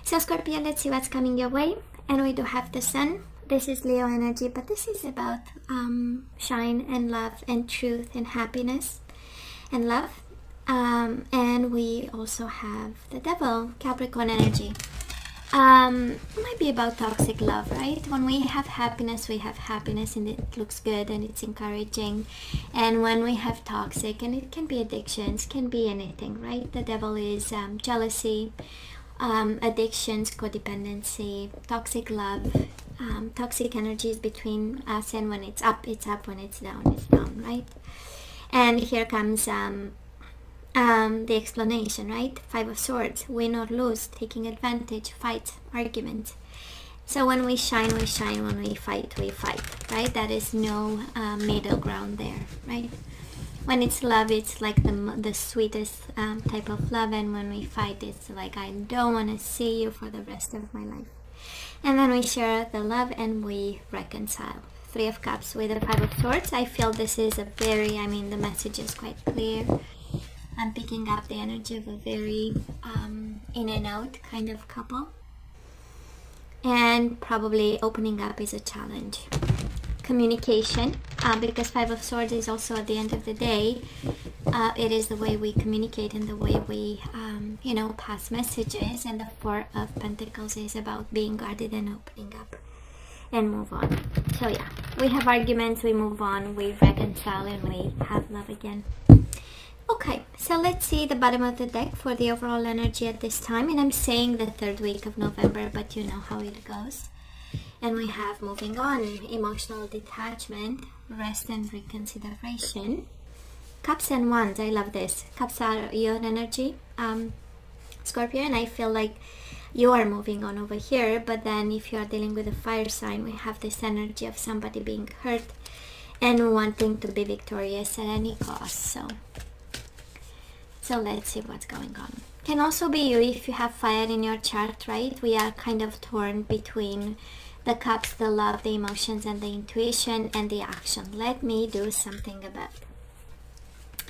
So Scorpio, let's see what's coming your way. And we do have the Sun. This is Leo energy, but this is about shine and love and truth and happiness and love. And we also have the Devil, Capricorn energy. Might be about toxic love, right? When we have happiness and it looks good and it's encouraging. And when we have toxic, and it can be addictions, can be anything, right? The Devil is jealousy, addictions, codependency, toxic love, toxic energies between us, and when it's up, it's up, when it's down, right? And here comes the explanation, right? Five of Swords, win or lose, taking advantage, fight, argument. So when we shine, we shine. When we fight, right? That is no middle ground there, right? When it's love, it's like the sweetest type of love, and when we fight, it's like, I don't want to see you for the rest of my life. And then we share the love and we reconcile. Three of Cups with the Five of Swords. I feel this is a very, the message is quite clear. I'm picking up the energy of a very in and out kind of couple. And probably opening up is a challenge. Communication, because Five of Swords is also, at the end of the day, it is the way we communicate and the way we, pass messages. And the Four of Pentacles is about being guarded and opening up and move on. So yeah, we have arguments, we move on, we reconcile, and we have love again. Okay, so let's see the bottom of the deck for the overall energy at this time. And I'm saying the third week of November, but you know how it goes. And we have moving on, emotional detachment, rest and reconsideration. Cups and Wands, I love this. Cups are your energy, Scorpio, and I feel like you are moving on over here. But then if you are dealing with a fire sign, we have this energy of somebody being hurt and wanting to be victorious at any cost. So let's see what's going on. Can also be you if you have fire in your chart, right? We are kind of torn between the Cups, the love, the emotions, and the intuition, and the action. Let me do something about it.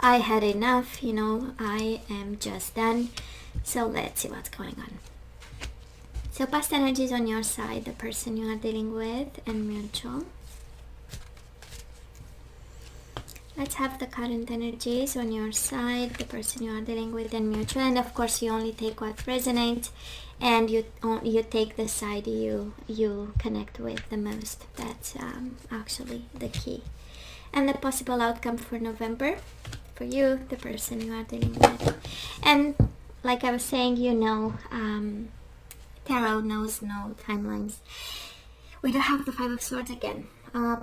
I had enough, I am just done. So let's see what's going on. So past energies on your side, the person you are dealing with, and mutual. Let's have the current energies on your side, the person you are dealing with, and mutual. And of course, you only take what resonates, and you take the side you connect with the most. That's actually the key. And the possible outcome for November, for you, the person you are dealing with. And like I was saying, tarot knows no timelines. We do have the Five of Swords again.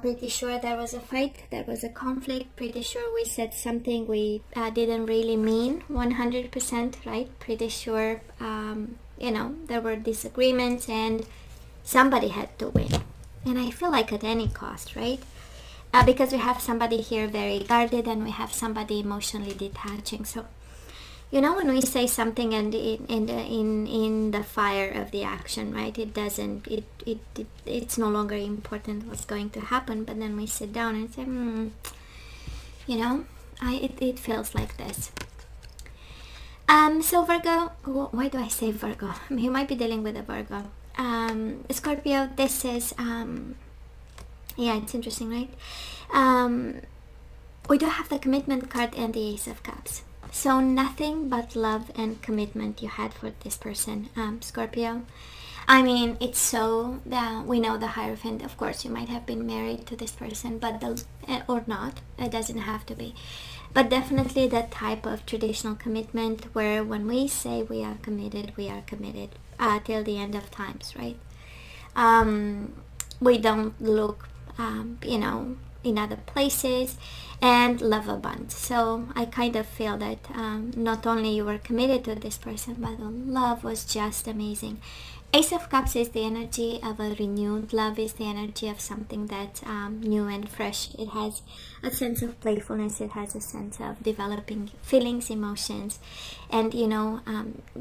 Pretty sure there was a fight, there was a conflict, pretty sure we said something we didn't really mean 100%, right? Pretty sure, there were disagreements and somebody had to win. And I feel like at any cost, right? Because we have somebody here very guarded and we have somebody emotionally detaching. So, when we say something and in the fire of the action, right? It's no longer important what's going to happen. But then we sit down and say, it feels like this. So Virgo, why do I say Virgo? You might be dealing with a Virgo. Scorpio, this is, it's interesting, right? We do have the Commitment card and the Ace of Cups. So nothing but love and commitment you had for this person, Scorpio. It's so that we know the Hierophant. Of course, you might have been married to this person, but or not. It doesn't have to be. But definitely that type of traditional commitment where when we say we are committed till the end of times, right? We don't look, in other places, and love a bond. So I kind of feel that not only you were committed to this person, but the love was just amazing. Ace of Cups is the energy of a renewed love, is the energy of something that's new and fresh. It has a sense of playfulness, it has a sense of developing feelings, emotions, and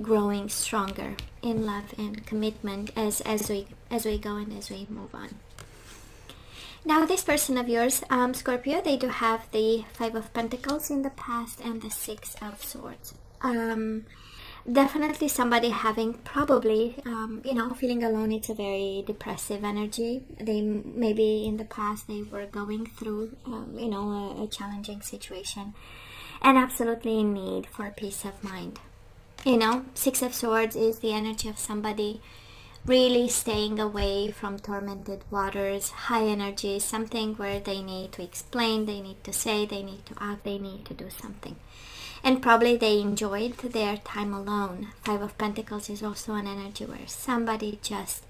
growing stronger in love and commitment as we go and as we move on. Now this person of yours, Scorpio, they do have the Five of Pentacles in the past and the Six of Swords. Definitely somebody having probably, feeling alone. It's a very depressive energy. They maybe in the past they were going through, a challenging situation and absolutely in need for peace of mind. Six of Swords is the energy of somebody really staying away from tormented waters, high energy, something where they need to explain, they need to say, they need to act, they need to do something. And probably they enjoyed their time alone. Five of Pentacles is also an energy where somebody just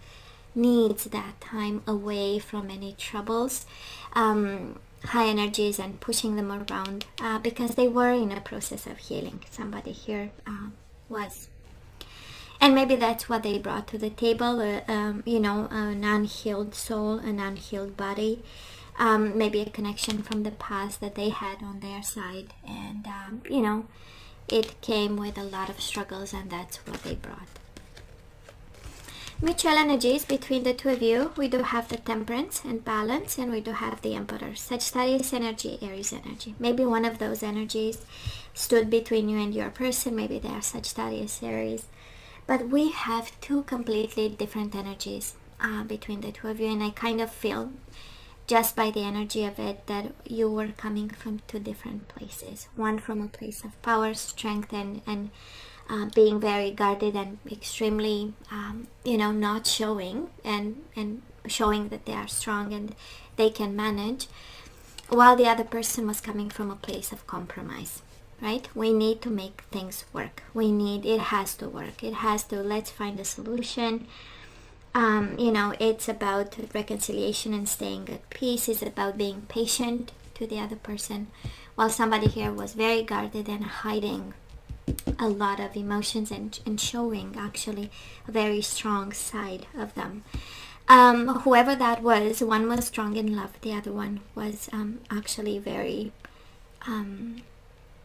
needs that time away from any troubles, high energies, and pushing them around because they were in a process of healing. Somebody here was. And maybe that's what they brought to the table, an unhealed soul, an unhealed body, maybe a connection from the past that they had on their side. And, it came with a lot of struggles, and that's what they brought. Mutual energies between the two of you. We do have the Temperance and Balance, and we do have the Emperor. Sagittarius energy, Aries energy. Maybe one of those energies stood between you and your person. Maybe they are Sagittarius, Aries. But we have two completely different energies between the two of you, and I kind of feel just by the energy of it that you were coming from two different places. One from a place of power, strength, and being very guarded and extremely, not showing and showing that they are strong and they can manage, while the other person was coming from a place of compromise. Right? We need to make things work. It has to work. It has to, let's find a solution. It's about reconciliation and staying at peace. It's about being patient to the other person. While somebody here was very guarded and hiding a lot of emotions and showing actually a very strong side of them. Whoever that was, one was strong in love. The other one was actually very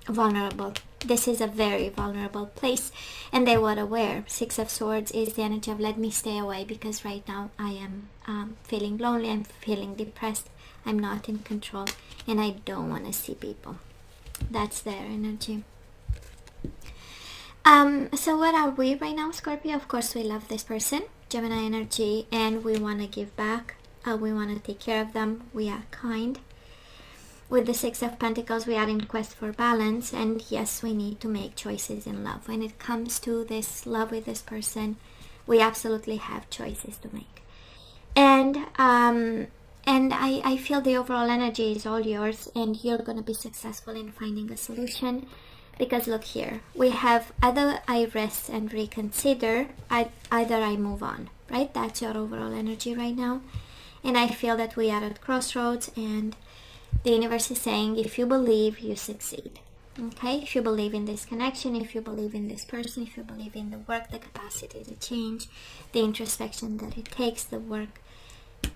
vulnerable. This is a very vulnerable place, and they were aware. Six of Swords is the energy of let me stay away because right now I am feeling lonely, I'm feeling depressed, I'm not in control, and I don't want to see people. That's their energy. So what are we right now, Scorpio? Of course we love this person, Gemini energy, and we want to give back. We want to take care of them. We are kind. With the Six of Pentacles, we are in quest for balance, and yes, we need to make choices in love. When it comes to this love with this person, we absolutely have choices to make. And I feel the overall energy is all yours, and you're going to be successful in finding a solution. Because look here, we have either I rest and reconsider, either I move on, right? That's your overall energy right now. And I feel that we are at crossroads, and the universe is saying, if you believe, you succeed. Okay? If you believe in this connection, if you believe in this person, if you believe in the work, the capacity to change, the introspection that it takes, the work,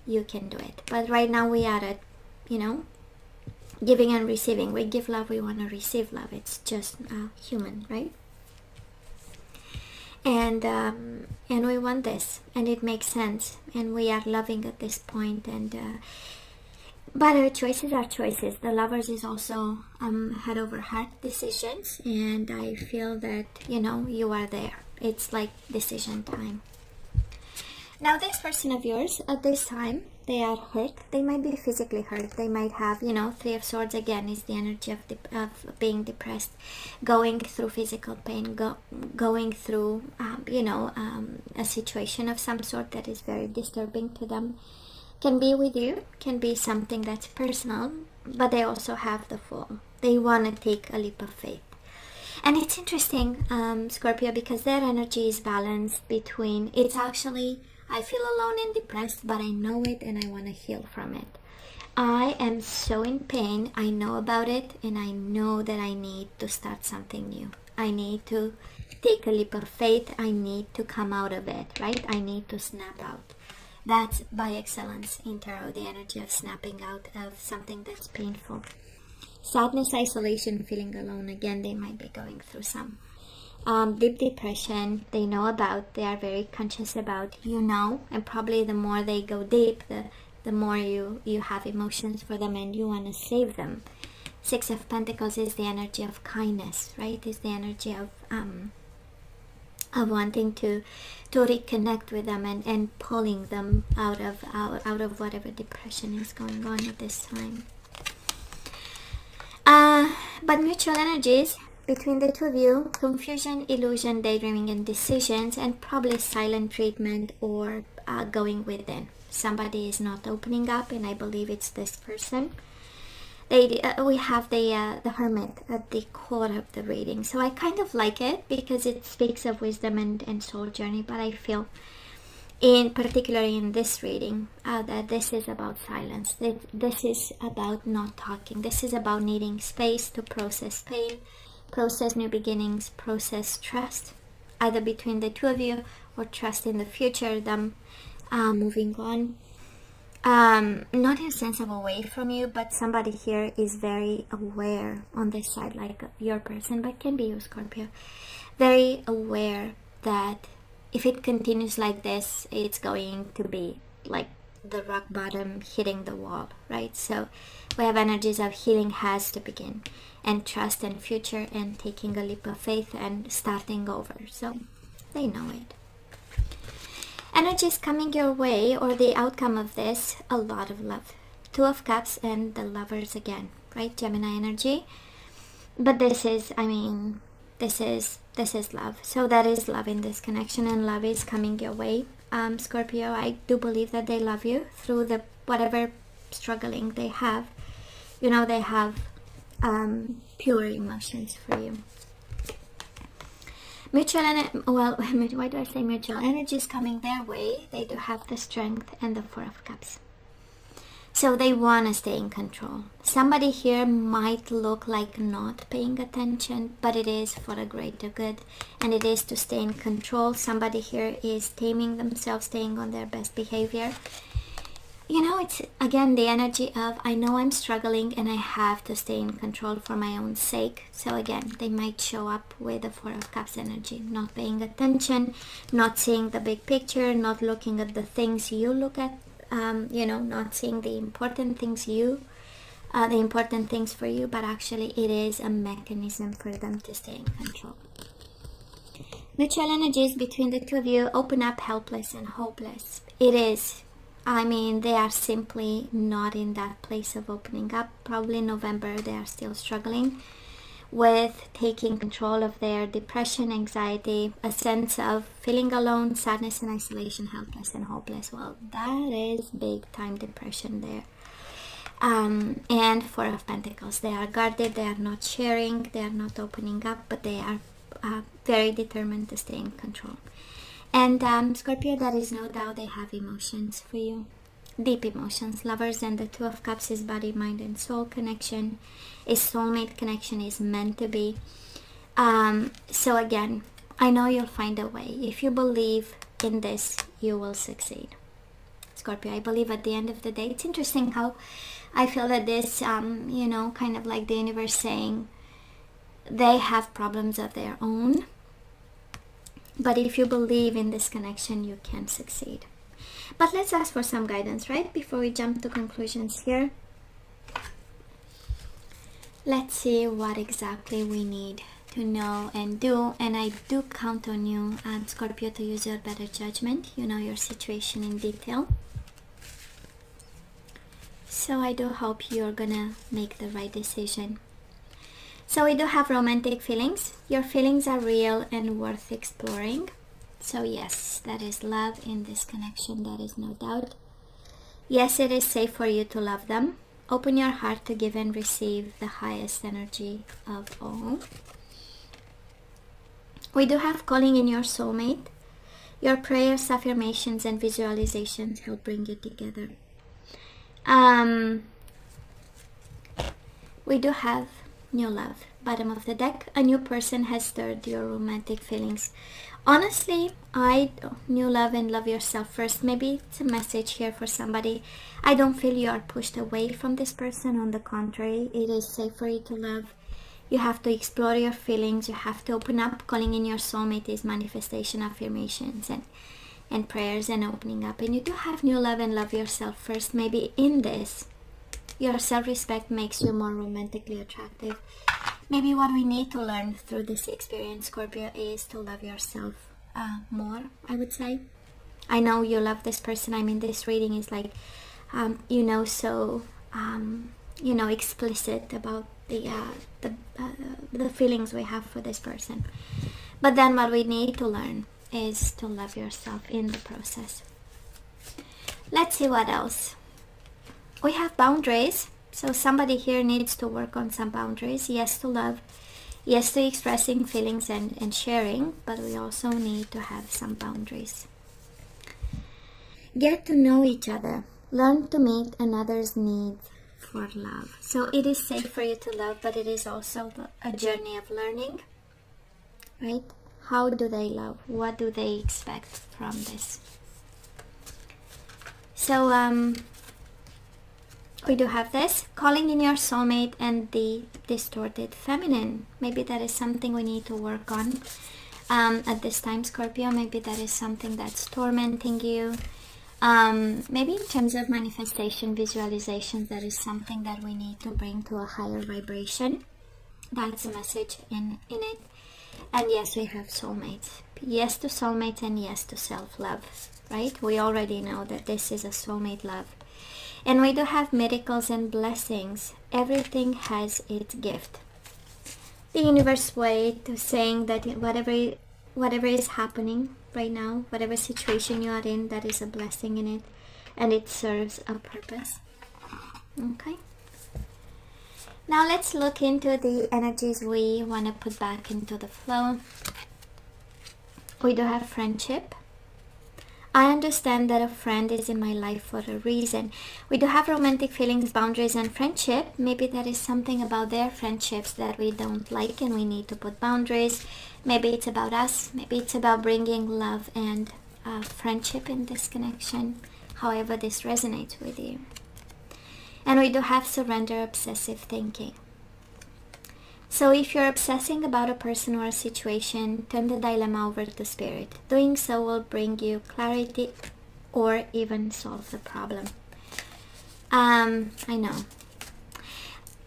you can do it. But right now we are at, giving and receiving. We give love, we want to receive love. It's just human, right? And we want this, and it makes sense, and we are loving at this point, and but our choices are choices. The Lovers is also head over heart decisions, and I feel that you are there. It's like decision time. Now this person of yours at this time, they are hurt. They might be physically hurt. They might have, Three of Swords again is the energy of being depressed, going through physical pain, going through, a situation of some sort that is very disturbing to them. Can be with you, can be something that's personal, but they also have the Fool. They want to take a leap of faith. And it's interesting, Scorpio, because their energy is balanced between, it's actually, I feel alone and depressed, but I know it and I want to heal from it. I am so in pain, I know about it, and I know that I need to start something new. I need to take a leap of faith. I need to come out of it, right? I need to snap out. That's by excellence in tarot, the energy of snapping out of something that's painful. Sadness, isolation, feeling alone. Again, they might be going through some deep depression. They know about, they are very conscious about, and probably the more they go deep, the more you have emotions for them and you want to save them. Six of Pentacles is the energy of kindness, right? Is the energy of of wanting to reconnect with them and pulling them out of whatever depression is going on at this time. But mutual energies between the two of you: confusion, illusion, daydreaming, and decisions, and probably silent treatment or going within. Somebody is not opening up, and I believe it's this person. We have the Hermit at the core of the reading, so I kind of like it because it speaks of wisdom and soul journey. But I feel, particularly in this reading, that this is about silence. This is about not talking. This is about needing space to process pain, process new beginnings, process trust, either between the two of you or trust in the future, them moving on. Not in a sense of away from you, but somebody here is very aware on this side, like your person, but can be you, Scorpio. Very aware that if it continues like this, it's going to be like the rock bottom hitting the wall, right? So we have energies of healing has to begin, and trust and future, and taking a leap of faith and starting over. So they know it. Energies coming your way, or the outcome of this: a lot of love. Two of Cups and the Lovers again, right? Gemini energy. But this is, I mean, this is love. So that is love in this connection, and love is coming your way. Scorpio, I do believe that they love you through the whatever struggling they have. You know, they have pure emotions for you. Mutual why do I say mutual? Energy is coming their way. They do have the Strength and the Four of Cups. So they want to stay in control. Somebody here might look like not paying attention, but it is for a greater good, and it is to stay in control. Somebody here is taming themselves, staying on their best behavior. You know, it's again the energy of, I know I'm struggling and I have to stay in control for my own sake. So again, they might show up with the Four of Cups energy, not paying attention, not seeing the big picture, not looking at the things you look at, you know, not seeing the important things the important things for you, but actually it is a mechanism for them to stay in control. Mutual energies between the two of you: open up, helpless, and hopeless. It is, I mean, they are simply not in that place of opening up. Probably in November they are still struggling with taking control of their depression, anxiety, a sense of feeling alone, sadness and isolation, helpless and hopeless. Well, that is big time depression there. And Four of Pentacles, they are guarded, they are not sharing, they are not opening up, but they are very determined to stay in control. And Scorpio, there is no doubt they have emotions for you, deep emotions. Lovers and the Two of Cups is body, mind, and soul connection. A soulmate connection is meant to be. So again, I know you'll find a way. If you believe in this, you will succeed. Scorpio, I believe at the end of the day, it's interesting how I feel that this, you know, kind of like the universe saying they have problems of their own. But if you believe in this connection, you can succeed. But let's ask for some guidance, right? Before we jump to conclusions here. Let's see what exactly we need to know and do. And I do count on you, Scorpio, to use your better judgment. You know your situation in detail. So I do hope you're gonna make the right decision. So we do have romantic feelings. Your feelings are real and worth exploring. So yes, that is love in this connection, there is no doubt. Yes, it is safe for you to love them. Open your heart to give and receive the highest energy of all. We do have calling in your soulmate. Your prayers, affirmations, and visualizations help bring you together. We do have new love. Bottom of the deck, a new person has stirred your romantic feelings. Honestly, new love and love yourself first. Maybe it's a message here for somebody. I don't feel you are pushed away from this person. On the contrary, it is safe for you to love. You have to explore your feelings. You have to open up. Calling in your soulmate is manifestation, affirmations, and prayers, and opening up. And you do have new love and love yourself first. Maybe in this, your self-respect makes you more romantically attractive. Maybe what we need to learn through this experience, Scorpio, is to love yourself more, I would say. I know you love this person. I mean, this reading is like, so, explicit about the feelings we have for this person. But then what we need to learn is to love yourself in the process. Let's see what else. We have boundaries. So somebody here needs to work on some boundaries. Yes to love. Yes to expressing feelings and sharing. But we also need to have some boundaries. Get to know each other. Learn to meet another's needs for love. So it is safe for you to love, but it is also a journey of learning. Right? How do they love? What do they expect from this? So we do have this, calling in your soulmate and the distorted feminine. Maybe that is something we need to work on at this time, Scorpio. Maybe that is something that's tormenting you. Maybe in terms of manifestation, visualization, that is something that we need to bring to a higher vibration. That's a message in it. And yes, we have soulmates. Yes to soulmates and yes to self-love, right? We already know that this is a soulmate love. And we do have miracles and blessings. Everything has its gift. The universe way to saying that whatever is happening right now, whatever situation you are in, that is a blessing in it. And it serves a purpose. Okay? Now let's look into the energies we want to put back into the flow. We do have friendship. I understand that a friend is in my life for a reason. We do have romantic feelings, boundaries, and friendship. Maybe there is something about their friendships that we don't like and we need to put boundaries. Maybe it's about us. Maybe it's about bringing love and friendship in this connection. However this resonates with you. And we do have surrender, obsessive thinking. So if you're obsessing about a person or a situation, turn the dilemma over to spirit. Doing so will bring you clarity or even solve the problem. I know.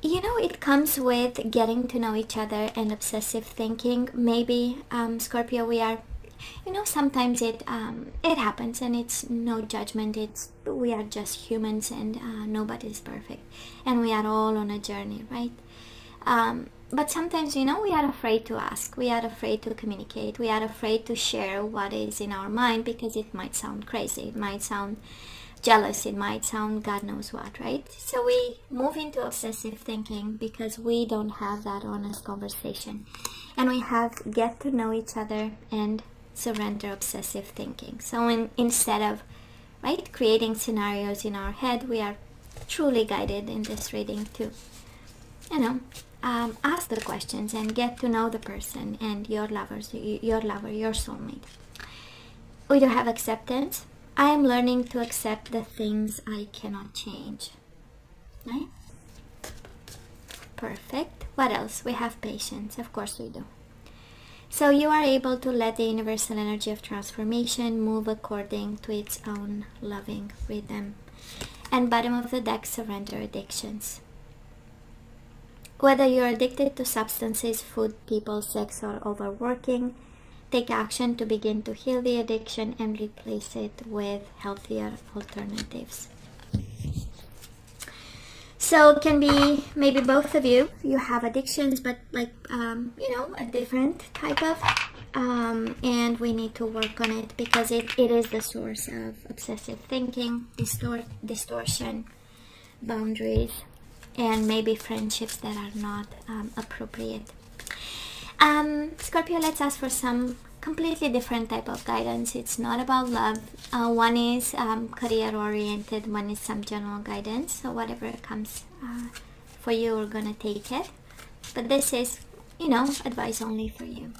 It comes with getting to know each other and obsessive thinking. Maybe, Scorpio, we are, sometimes it happens and it's no judgment. We are just humans and nobody's perfect. And we are all on a journey, right? But sometimes, we are afraid to ask. We are afraid to communicate. We are afraid to share what is in our mind because it might sound crazy. It might sound jealous. It might sound God knows what, right? So we move into obsessive thinking because we don't have that honest conversation. And we have get to know each other and surrender obsessive thinking. So instead of, creating scenarios in our head, we are truly guided in this reading to, ask the questions and get to know the person and your lover, your soulmate. We do have acceptance. I am learning to accept the things I cannot change. Right? Perfect. What else? We have patience. Of course we do. So you are able to let the universal energy of transformation move according to its own loving rhythm. And bottom of the deck, surrender addictions. Whether you're addicted to substances, food, people, sex, or overworking, take action to begin to heal the addiction and replace it with healthier alternatives. So it can be maybe both of you have addictions, but a different type of, and we need to work on it because it is the source of obsessive thinking, distortion, boundaries, and maybe friendships that are not appropriate. Scorpio, let's ask for some completely different type of guidance. It's not about love. One is career oriented, one is some general guidance. So whatever comes for you, we're gonna take it. But this is, advice only for you.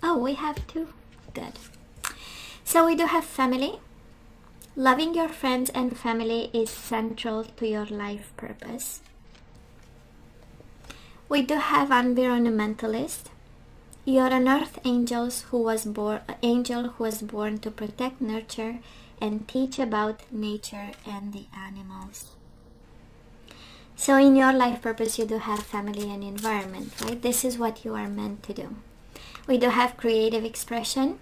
Oh, we have two. Good. So we do have family. Loving your friends and family is central to your life purpose. We do have environmentalist. You're an earth angel who was born to protect, nurture, and teach about nature and the animals. So in your life purpose, you do have family and environment, right? This is what you are meant to do. We do have creative expression.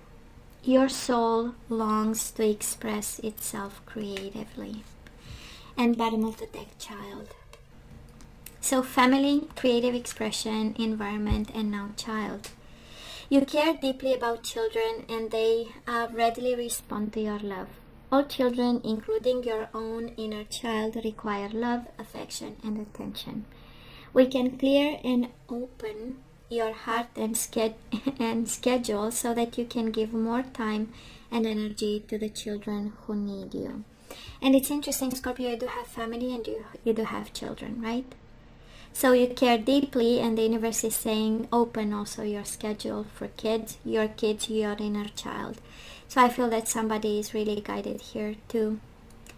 your soul longs to express itself creatively. And bottom of the deck, child. So family, creative expression, environment, and now child. You care deeply about children and they readily respond to your love. All children, including your own inner child, require love, affection, and attention. We can clear and open your heart and schedule so that you can give more time and energy to the children who need you. And it's interesting, Scorpio, you do have family and you do have children, right? So you care deeply, and the universe is saying open also your schedule for kids, your inner child. So I feel that somebody is really guided here to,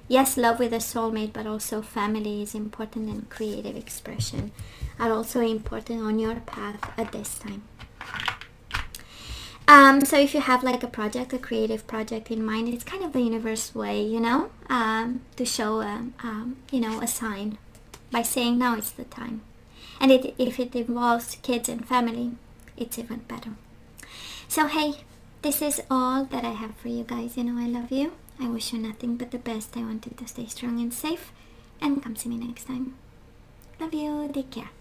yes, love with a soulmate, but also family is important, and creative expression are also important on your path at this time. So if you have like a project, a creative project in mind, it's kind of the universe way, to show, a sign by saying now is the time. And if it involves kids and family, it's even better. So hey, this is all that I have for you guys. I love you. I wish you nothing but the best. I want you to stay strong and safe. And come see me next time. Love you. Take care.